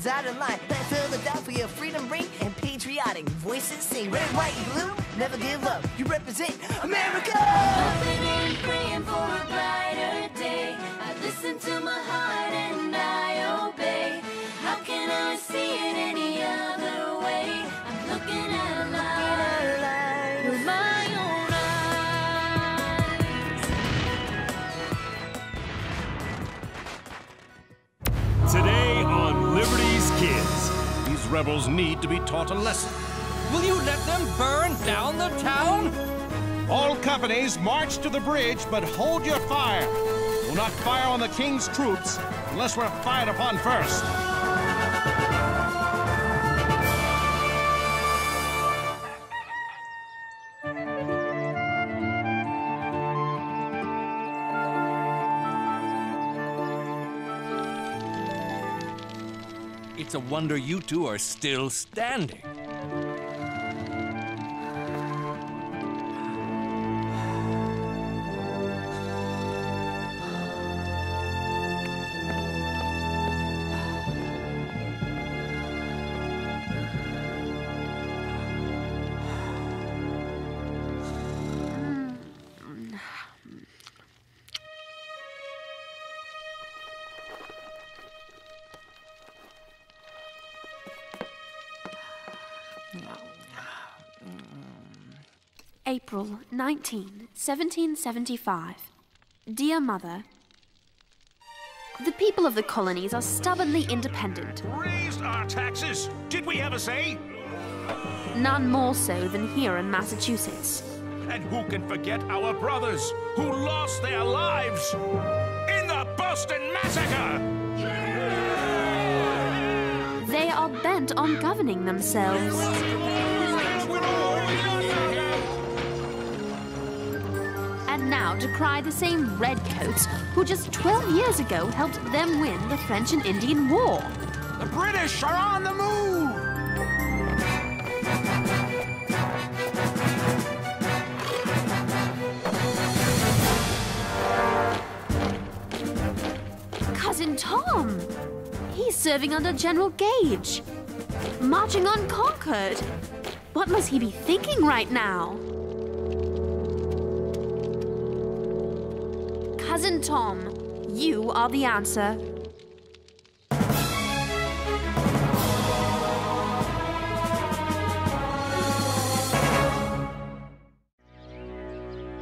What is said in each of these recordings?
dotted line. Let Philadelphia freedom ring and patriotic voices sing. Red, white, and blue, never give up. You represent America! Hoping and praying for a brighter day. I listen to my heart and I obey. How can I see it any other way? I'm looking at a light with my own eyes. Today on Liberty's Kids. These rebels need to be taught a lesson. Will you let them burn down the town? All companies march to the bridge, but hold your fire. We'll not fire on the king's troops unless we're fired upon first. It's a wonder you two are still standing. April 19, 1775. Dear Mother, the people of the colonies are stubbornly independent. Raised our taxes. Did we ever say? None more so than here in Massachusetts. And who can forget our brothers who lost their lives in the Boston Massacre? They are bent on governing themselves. And now decry the same redcoats who just 12 years ago helped them win the French and Indian War. The British are on the move! Cousin Tom! He's serving under General Gage, marching on Concord. What must he be thinking right now? Cousin Tom, you are the answer.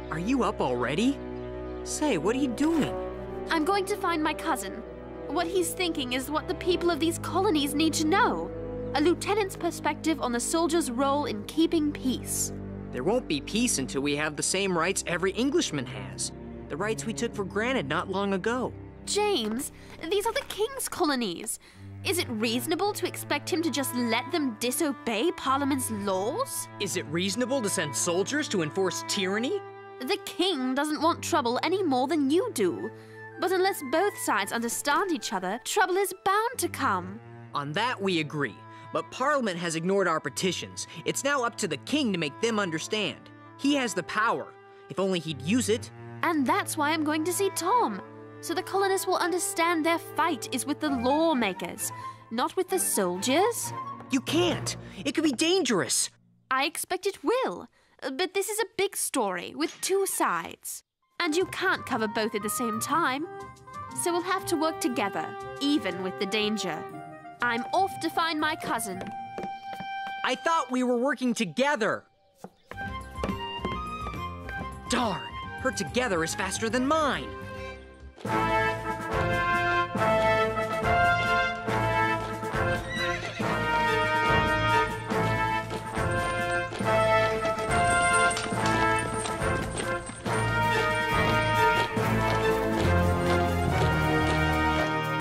Are you up already? Say, what are you doing? I'm going to find my cousin. What he's thinking is what the people of these colonies need to know. A lieutenant's perspective on the soldier's role in keeping peace. There won't be peace until we have the same rights every Englishman has. The rights we took for granted not long ago. James, these are the king's colonies. Is it reasonable to expect him to just let them disobey Parliament's laws? Is it reasonable to send soldiers to enforce tyranny? The king doesn't want trouble any more than you do. But unless both sides understand each other, trouble is bound to come. On that we agree. But Parliament has ignored our petitions. It's now up to the king to make them understand. He has the power. If only he'd use it. And that's why I'm going to see Tom. So the colonists will understand their fight is with the lawmakers, not with the soldiers. You can't. It could be dangerous. I expect it will. But this is a big story with two sides. And you can't cover both at the same time. So we'll have to work together, even with the danger. I'm off to find my cousin. I thought we were working together. Darn, her together is faster than mine.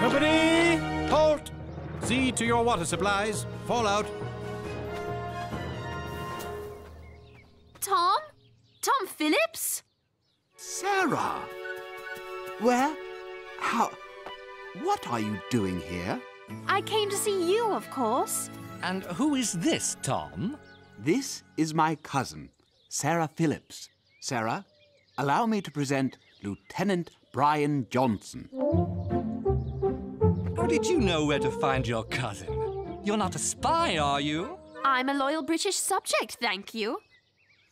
Company, halt! See to your water supplies. Fall out. Tom? Tom Phillips? Sarah! Where? How? What are you doing here? I came to see you, of course. And who is this, Tom? This is my cousin, Sarah Phillips. Sarah, allow me to present Lieutenant Brian Johnson. How did you know where to find your cousin? You're not a spy, are you? I'm a loyal British subject, thank you.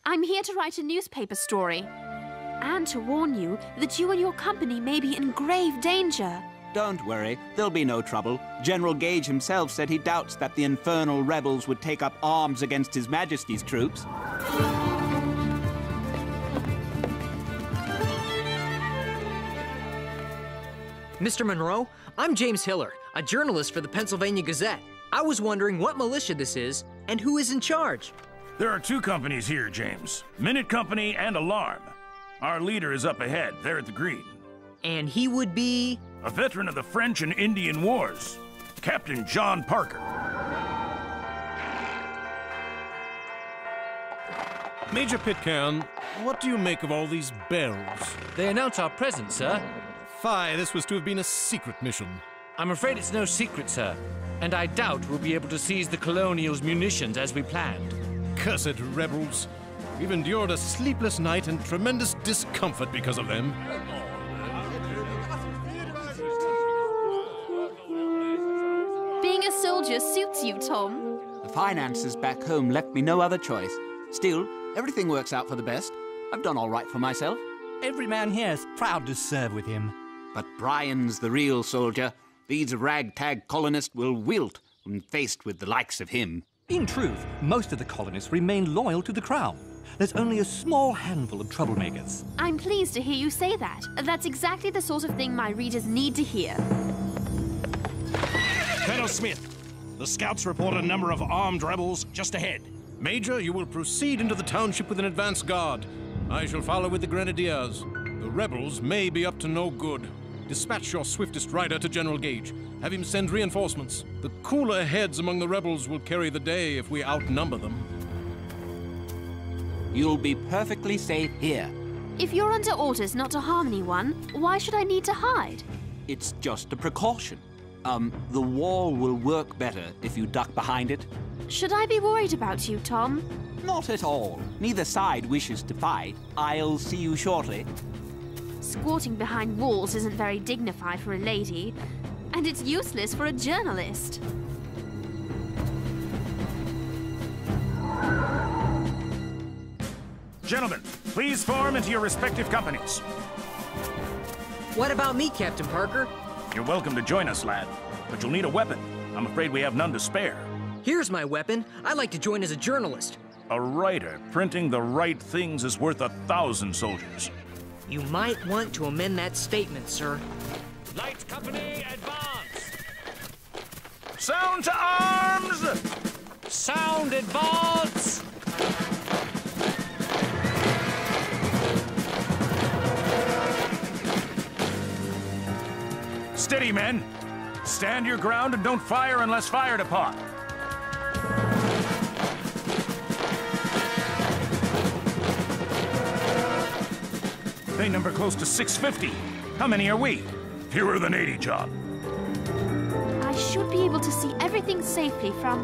I'm here to write a newspaper story. And to warn you that you and your company may be in grave danger. Don't worry, there'll be no trouble. General Gage himself said he doubts that the infernal rebels would take up arms against His Majesty's troops. Mr. Monroe, I'm James Hiller, a journalist for the Pennsylvania Gazette. I was wondering what militia this is and who is in charge. There are two companies here, James. Minute Company and Alarm. Our leader is up ahead, there at the green. And he would be? A veteran of the French and Indian Wars, Captain John Parker. Major Pitcairn, what do you make of all these bells? They announce our presence, sir. Fie, this was to have been a secret mission. I'm afraid it's no secret, sir. And I doubt we'll be able to seize the Colonials' munitions as we planned. Cursed rebels. We've endured a sleepless night and tremendous discomfort because of them. Being a soldier suits you, Tom. The finances back home left me no other choice. Still, everything works out for the best. I've done all right for myself. Every man here is proud to serve with him. But Brian's the real soldier. These ragtag colonists will wilt when faced with the likes of him. In truth, most of the colonists remain loyal to the Crown. There's only a small handful of troublemakers. I'm pleased to hear you say that. That's exactly the sort of thing my readers need to hear. Colonel Smith, the scouts report a number of armed rebels just ahead. Major, you will proceed into the township with an advance guard. I shall follow with the grenadiers. The rebels may be up to no good. Dispatch your swiftest rider to General Gage. Have him send reinforcements. The cooler heads among the rebels will carry the day if we outnumber them. You'll be perfectly safe here. If you're under orders not to harm anyone, why should I need to hide? It's just a precaution. The wall will work better if you duck behind it. Should I be worried about you, Tom? Not at all. Neither side wishes to fight. I'll see you shortly. Squatting behind walls isn't very dignified for a lady, and it's useless for a journalist. Gentlemen, please form into your respective companies. What about me, Captain Parker? You're welcome to join us, lad, but you'll need a weapon. I'm afraid we have none to spare. Here's my weapon. I'd like to join as a journalist. A writer printing the right things is worth 1,000 soldiers. You might want to amend that statement, sir. Light Company, advance! Sound to arms! Sound, advance! Steady, men. Stand your ground and don't fire unless fired upon. They number close to 650. How many are we? Fewer than 80, John. I should be able to see everything safely from...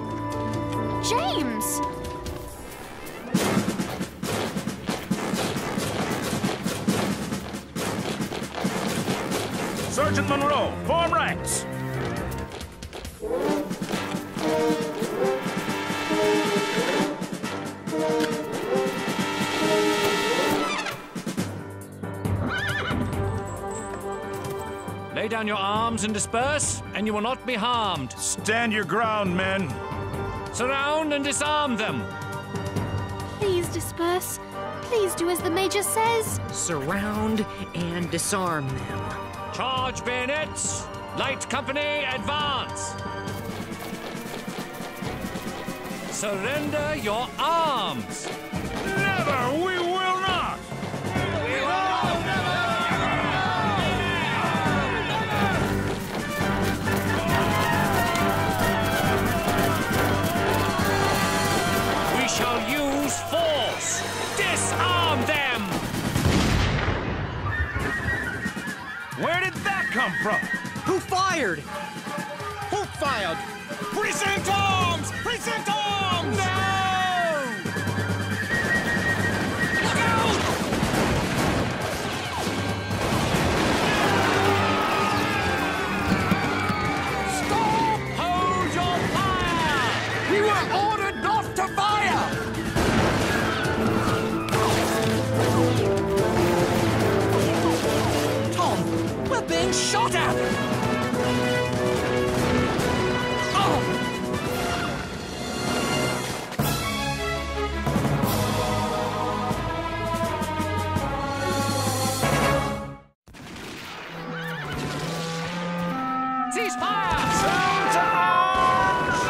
James! Sergeant Monroe, form ranks. Lay down your arms and disperse, and you will not be harmed. Stand your ground, men. Surround and disarm them. Please disperse. Please do as the Major says. Surround and disarm them. Charge bayonets! Light Company, advance! Surrender your arms! Never! We will not! We will We shall use force! Disarm them! Where did that come from? Who fired? Who fired? Present arms! Present arms! No! Look out! Cease fire! Sound arms!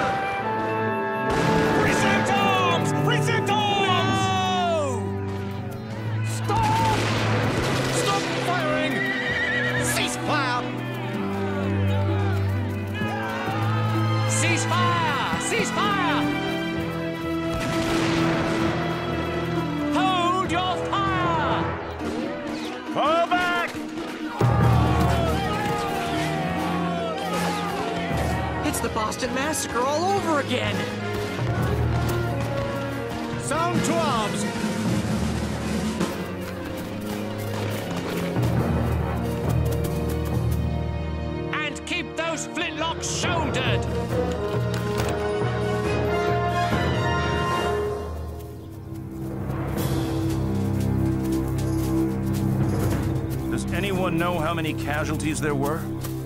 Present arms! Present arms! No! Stop! Stop firing! Cease fire! Cease fire! Cease fire! Hold your fire! Fall back! It's the Boston Massacre all over again! Sound to arms! And keep those flintlocks shouldered! Does anyone know how many casualties there were?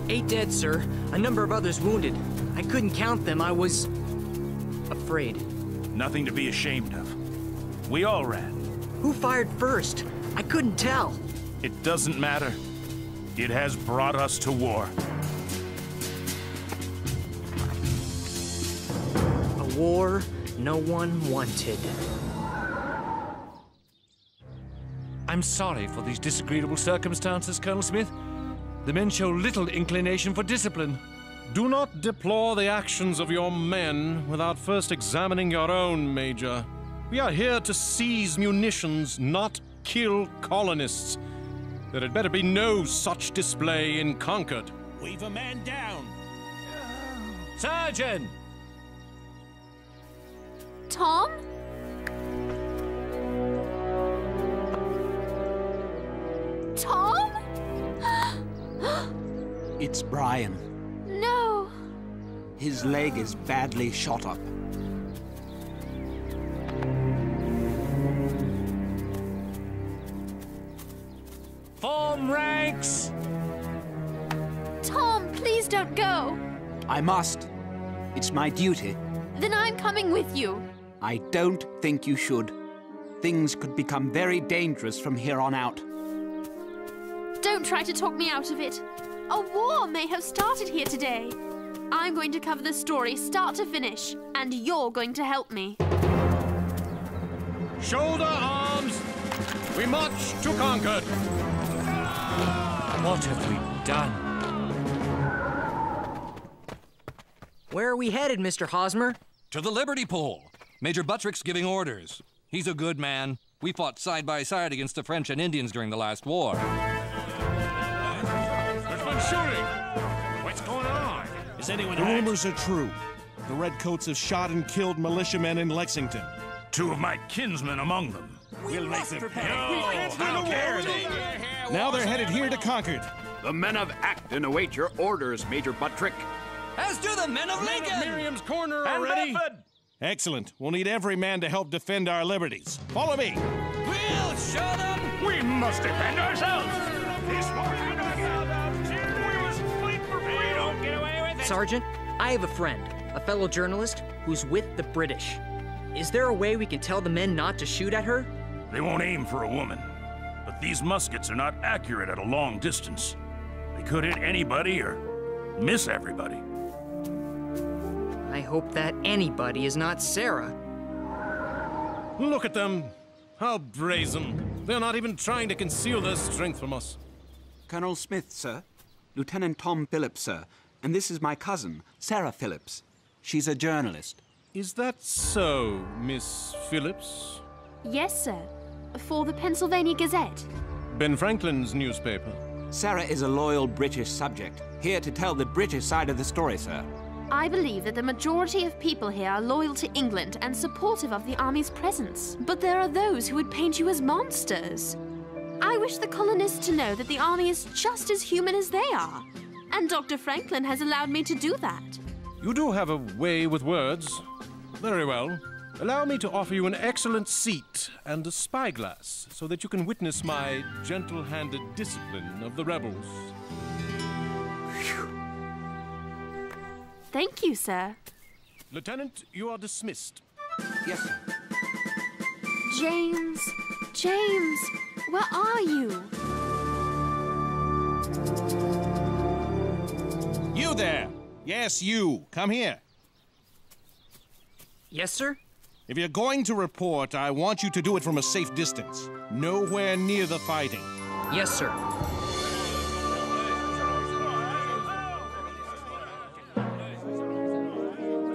8 dead, sir. A number of others wounded. I couldn't count them. I was... afraid. Nothing to be ashamed of. We all ran. Who fired first? I couldn't tell. It doesn't matter. It has brought us to war. A war no one wanted. I'm sorry for these disagreeable circumstances, Colonel Smith. The men show little inclination for discipline. Do not deplore the actions of your men without first examining your own, Major. We are here to seize munitions, not kill colonists. There had better be no such display in Concord. We've a man down. Surgeon! Tom? Tom? It's Brian. No. His leg is badly shot up. Form ranks! Tom, please don't go. I must. It's my duty. Then I'm coming with you. I don't think you should. Things could become very dangerous from here on out. Don't try to talk me out of it. A war may have started here today. I'm going to cover the story start to finish, and you're going to help me. Shoulder arms! We march to Concord! What have we done? Where are we headed, Mr. Hosmer? To the Liberty Pole. Major Buttrick's giving orders. He's a good man. We fought side by side against the French and Indians during the last war. There's been shooting! What's going on? Is anyone The rumors are true. The Redcoats have shot and killed militiamen in Lexington. 2 of my kinsmen among them. We'll make them pay. How dare they? Now they're headed here to Concord. The men of Acton await your orders, Major Buttrick. As do the men of Lincoln! Miriam's Corner And already? Bedford! Excellent. We'll need every man to help defend our liberties. Follow me. We'll show them! We must defend ourselves! This war we must fight for freedom! Don't get away with it! Sergeant, I have a friend, a fellow journalist, who's with the British. Is there a way we can tell the men not to shoot at her? They won't aim for a woman. But these muskets are not accurate at a long distance. They could hit anybody or miss everybody. I hope that anybody is not Sarah. Look at them. How brazen. They're not even trying to conceal their strength from us. Colonel Smith, sir. Lieutenant Tom Phillips, sir. And this is my cousin, Sarah Phillips. She's a journalist. Is that so, Miss Phillips? Yes, sir. For the Pennsylvania Gazette. Ben Franklin's newspaper. Sarah is a loyal British subject, here to tell the British side of the story, sir. I believe that the majority of people here are loyal to England and supportive of the army's presence. But there are those who would paint you as monsters. I wish the colonists to know that the army is just as human as they are. And Dr. Franklin has allowed me to do that. You do have a way with words. Very well. Allow me to offer you an excellent seat and a spyglass so that you can witness my gentle-handed discipline of the rebels. Thank you, sir. Lieutenant, you are dismissed. Yes, sir. James, where are you? You You there! Yes, you. Come here. Yes, sir? If you're going to report, I want you to do it from a safe distance. Nowhere near the fighting. Yes, sir.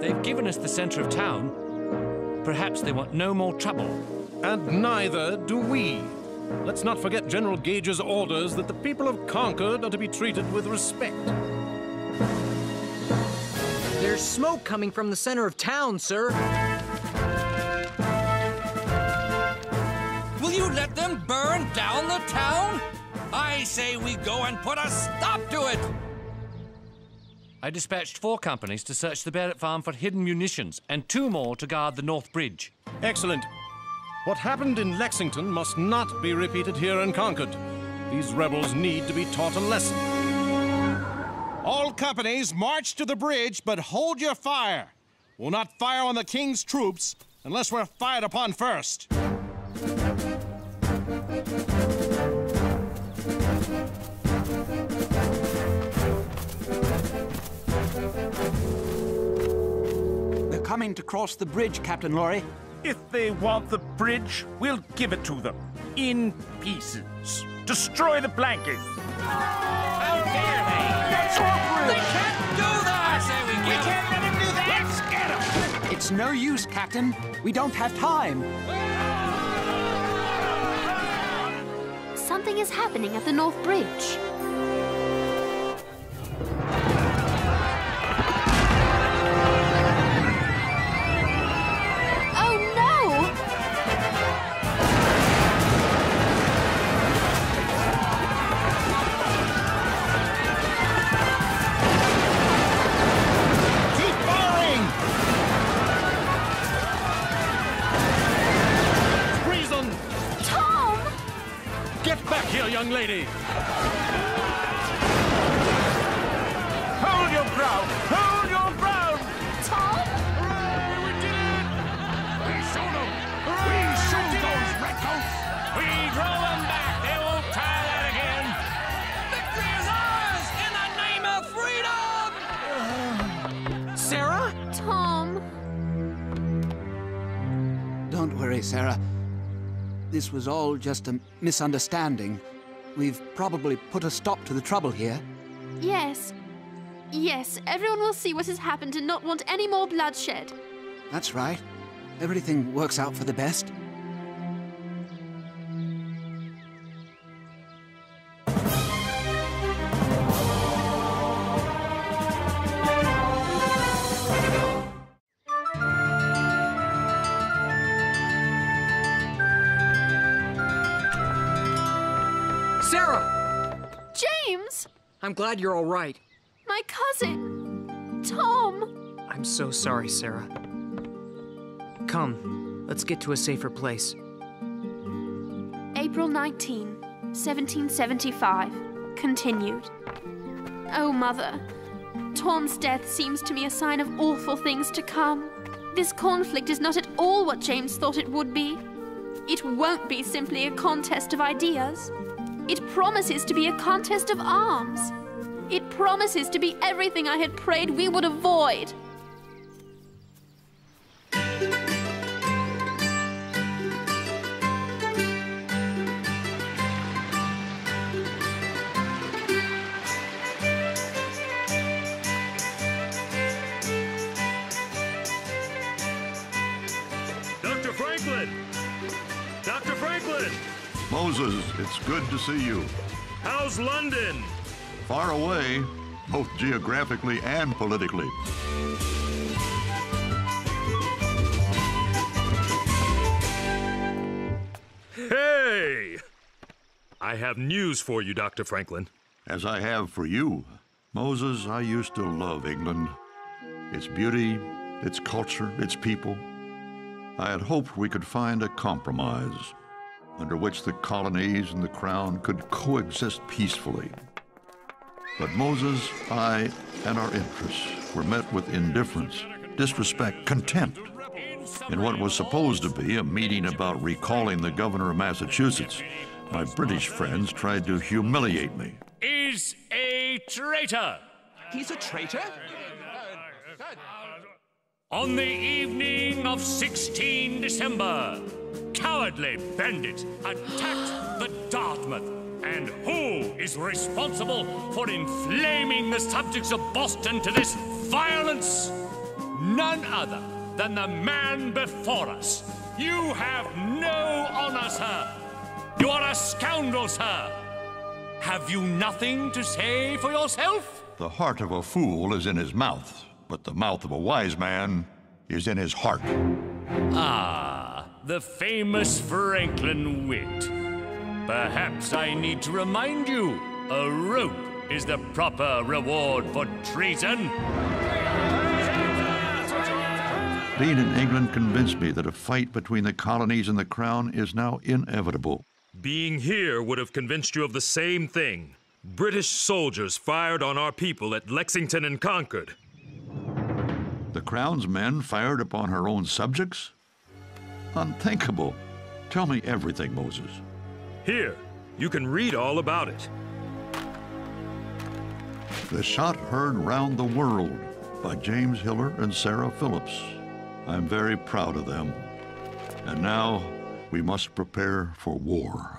They've given us the center of town. Perhaps they want no more trouble. And neither do we. Let's not forget General Gage's orders that the people of Concord are to be treated with respect. There's smoke coming from the center of town, sir. Will you let them burn down the town? I say we go and put a stop to it! I dispatched 4 companies to search the Barrett farm for hidden munitions and 2 more to guard the North Bridge. Excellent. What happened in Lexington must not be repeated here in Concord. These rebels need to be taught a lesson. All companies, march to the bridge, but hold your fire. We'll not fire on the King's troops unless we're fired upon first. They're coming to cross the bridge, Captain Laurie. If they want the bridge, we'll give it to them. In pieces. Destroy the planking. How dare they? That's our bridge! They can't do that! I say we Can't let him do that! Let's get him! It's no use, Captain. We don't have time. Something is happening at the North Bridge. Oh no! Keep firing! Treason! Tom! Get back here, young lady! Hold your ground! Hold your ground! Tom? Hooray! We did it! We showed them! We showed those redcoats! We drove them back! They won't try that again! Victory is ours in the name of freedom! Sarah? Tom. Don't worry, Sarah. This was all just a misunderstanding. We've probably put a stop to the trouble here. Yes. Yes, everyone will see what has happened and not want any more bloodshed. That's right. Everything works out for the best. Sarah! James! I'm glad you're all right. My cousin! Tom! I'm so sorry, Sarah. Come, let's get to a safer place. April 19, 1775. Continued. Oh, Mother. Tom's death seems to me a sign of awful things to come. This conflict is not at all what James thought it would be. It won't be simply a contest of ideas. It promises to be a contest of arms. It promises to be everything I had prayed we would avoid. Dr. Franklin! Dr. Franklin! Moses, it's good to see you. How's London? Far away, both geographically and politically. Hey! I have news for you, Dr. Franklin. As I have for you. Moses, I used to love England. Its beauty, its culture, its people. I had hoped we could find a compromise under which the colonies and the crown could coexist peacefully. But Moses, I, and our interests were met with indifference, disrespect, contempt. In what was supposed to be a meeting about recalling the governor of Massachusetts, my British friends tried to humiliate me. Is a traitor. He's a traitor? On the evening of 16 December, cowardly bandits attacked the Dartmouth. And who is responsible for inflaming the subjects of Boston to this violence? None other than the man before us. You have no honor, sir. You are a scoundrel, sir. Have you nothing to say for yourself? The heart of a fool is in his mouth, but the mouth of a wise man is in his heart. Ah, the famous Franklin wit. Perhaps I need to remind you, a rope is the proper reward for treason. Being in England convinced me that a fight between the colonies and the crown is now inevitable. Being here would have convinced you of the same thing. British soldiers fired on our people at Lexington and Concord. The crown's men fired upon her own subjects? Unthinkable. Tell me everything, Moses. Here, you can read all about it. The Shot Heard Round the World by James Hiller and Sarah Phillips. I'm very proud of them. And now we must prepare for war.